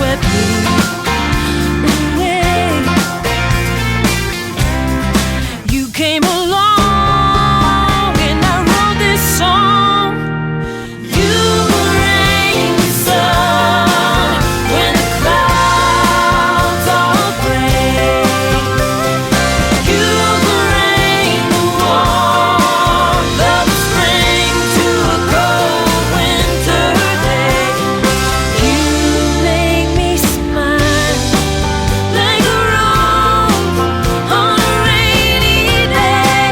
swept me away. You came along and I wrote this song. You rain the sun when the clouds are gray. You bring the warmth of spring to a cold winter day. You make me smile like a rose on a rainy day.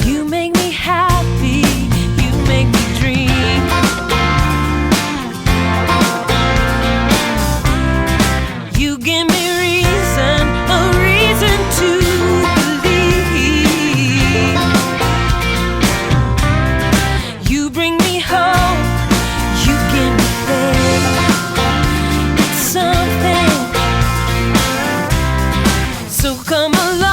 You make me happy, you make me dream. You give me a reason to believe. You bring me hope, you give me faith. It's something, so come along.